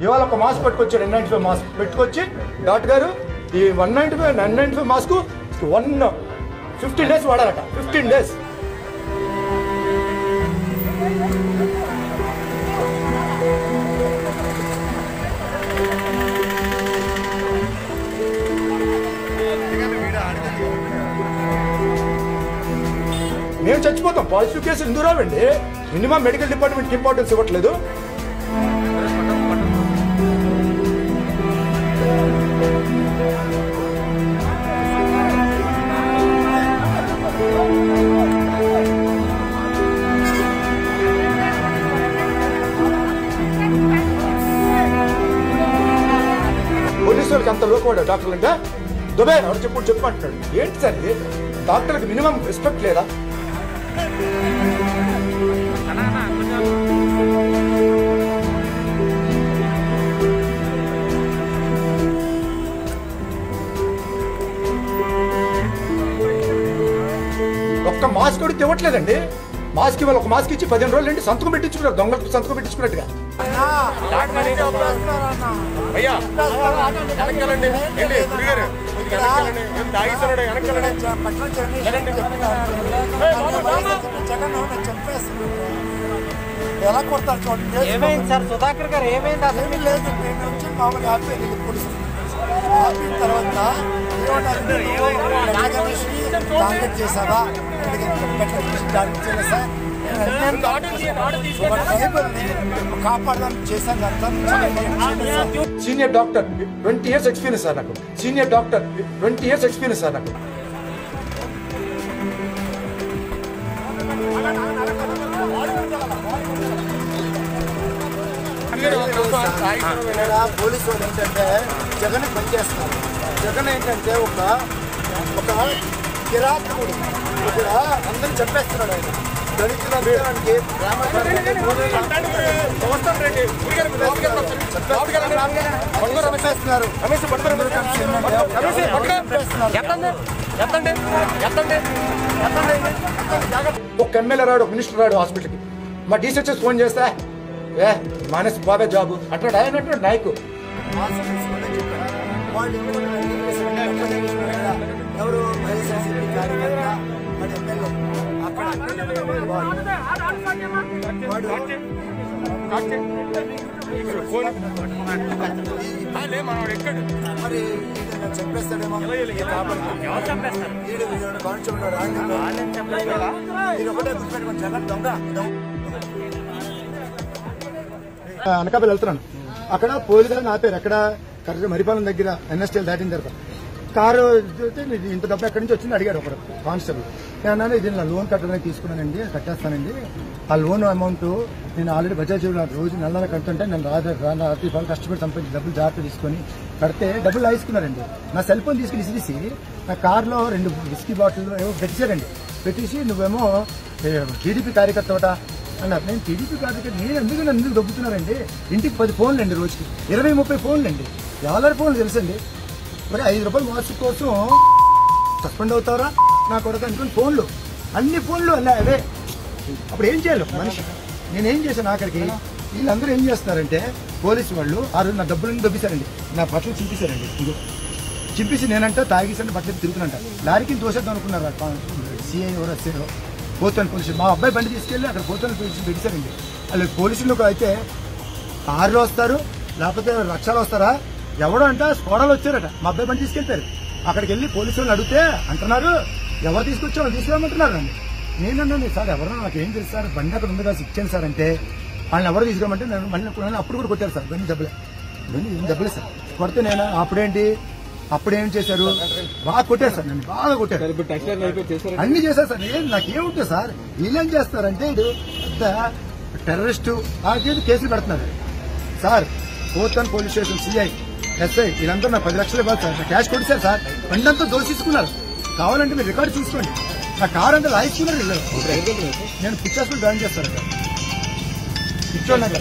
ఇవాళ ఒక మాస్క్ పట్టుకొచ్చారు, N95 మాస్క్ పెట్టుకొచ్చి డాక్టర్ గారు ఈ 195 మాస్క్ 15 డేస్ వాడాలట. 15 డేస్. మేము చచ్చిపోతాం. పాజిటివ్ కేసులు ఎందుకు రావండి? మినిమం మెడికల్ డిపార్ట్మెంట్కి ఇంపార్టెన్స్ ఇవ్వట్లేదు. పోలీసు వాళ్ళకి అంత లోకవాడు డాక్టర్లు అంటే దుబాయ్ ఎవరు చెప్పమంటున్నాడు. ఏంటి సార్ ఇది? డాక్టర్లకు మినిమం రెస్పెక్ట్ లేదా? ఒక్క మాస్క్ కూడా ఇవ్వట్లేదండి. మాస్క్ ఇవాళ ఒక మాస్క్ ఇచ్చి 15 రోజులు ఏంటి సంతకం పెట్టించుకున్నారు, దొంగలకు సంతకం పెట్టించుకున్నట్టుగా. ఎలా కొడతారు చూడండి. ఏమైంది సార్ సుధాకర్ గారు? ఏమైంది? అసలు లేదు. నేను వచ్చి మామూలుగా ఆపిన తర్వాత టార్గెట్ చేశారా సార్? కాపాడడానికి చేశాను. Senior doctor 20 years experience sir నాకు. Senior doctor 20 years experience sir నాకు. పోలీసు వాళ్ళు ఏంటంటే జగన్ పనిచేస్తున్నారు. జగన్ ఏంటంటే ఒక కిరాతకుడు ఇక్కడ అందరిని చెప్పేస్తున్నాడు. ఆయన దళితులకి ఒక ఎమ్మెల్యే రాడు, ఒక మినిస్టర్ రాడు హాస్పిటల్కి. మా డీసీహెచ్ఎస్ ఫోన్ చేస్తే మానస్ బాబే జాబు అంటాడు. ఆయన అంటాడు నాయకు. ఎవరు వైఎస్ఆర్సీపీ కార్యకర్త మన ఎమ్మెల్యే అక్కడ మరి చెప్పేస్తాడేమో కానిస్టేబుల్ ఒకటే గుర్తుపెట్టుకోండి. జగన్ దొంగ. అనకాపల్లి వెళ్తున్నాను. అక్కడ పోలీసులను ఆపారు. అక్కడ కరెక్ట్గా మరిపాలెం దగ్గర ఎన్ఎస్టీఎల్ దాటిన తర్వాత కారు ఇంత డబ్బు ఎక్కడి నుంచి వచ్చింది అడిగాడు ఒకడు కానిస్టేబుల్. నేను అన్నాను ఇది నా లోన్ కట్టడానికి తీసుకున్నానండి, కట్టేస్తానండి. ఆ లోన్ అమౌంట్ నేను ఆల్రెడీ బజాజ్ రోజు నెల కడుతుంటే నేను రాత్రి పనులు కష్టపడి సంపాదించి డబ్బులు జాగ్రత్త తీసుకొని కడితే డబ్బులు లాగేసుకున్నారండి. నా సెల్ ఫోన్ తీసుకుని ఇసిరిసి నా కార్లో 2 విస్కీ బాటిల్ ఏమో పెట్టేశారండి. పెట్టేసి నువ్వేమో టీడీపీ కార్యకర్తవట అన్నారు. నేను టీడీపీ కార్యకర్త నేను ఎందుకు దొబ్బుతున్నారండి? ఇంటికి 10 ఫోన్లు అండి, రోజుకి 20-30 ఫోన్లు అండి. ఎవరి ఫోన్లు తెలుసండి. మరి 5 రూపాయల మార్క్స్ కోసం సస్పెండ్ అవుతారా నా కొరకు అనుకుని ఫోన్లు, అన్ని ఫోన్లు అలా అవే. అప్పుడు ఏం చేయాలి మనిషి? నేనేం చేశాను ఆఖరికి? వీళ్ళందరూ ఏం చేస్తున్నారంటే పోలీసు వాళ్ళు ఆ రోజు నా డబ్బులన్నీ దొబ్బేశారండి. నా బట్టలు చింపేశారండి. ఇంకో చింపేసి నేనంట తాగేసాను బట్టలు తిరుగుతున్నంట. లారీకి తోసేద్దాం అనుకున్నారు సిఐ ఎవరు వచ్చారో పోతాను పోలీసులు. మా అబ్బాయి బండి తీసుకెళ్ళి అక్కడ పోతాను పోలీసులు పెట్టేశారండి. వాళ్ళు పోలీసులు అయితే కారులో వస్తారు, లేకపోతే రక్షాలు వస్తారా? ఎవడో అంట స్కోడాలు వచ్చారట. మా అబ్బాయి బండి తీసుకెళ్తారు. అక్కడికి వెళ్ళి పోలీసు వాళ్ళు అడిగితే అంటున్నారు ఎవరు తీసుకొచ్చామో తీసుకురామంటున్నారు అండి. నేనన్నాను సార్ ఎవరో నాకేం తెలుసు సార్, బండి అక్కడ ఉంది కదా ఇచ్చాను సార్ అంటే వాళ్ళని ఎవరు తీసుకురామంటే నేను మళ్ళీ అప్పుడు కూడా కొట్టారు సార్. బండి డబ్బులే సార్. కొడితే నేను అప్పుడేం చేశారు? బాగా కొట్టారు సార్, నన్ను బాగా కొట్టారు, అన్ని చేశారు సార్. నాకేముంటుంది సార్, వీళ్ళేం చేస్తారంటే ఇది పెద్ద టెర్రరిస్టు కేసులు పెడుతున్నారు సార్. పోతాన్ పోలీస్ స్టేషన్ సిఐ ఎస్ఐ వీళ్ళందరూ నాకు 10 లక్షలు ఇవ్వాలి సార్. నా క్యాష్ కొడిచారు సార్. బండంతా దోషిస్తున్నారు. కావాలంటే మీరు రికార్డు చూసుకోండి. నా కారు అంతా లాయిస్తున్నారు వీళ్ళు. నేను పిక్చర్స్ డ్రాయింగ్ చేస్తాను సార్. పిక్చర్ నాకు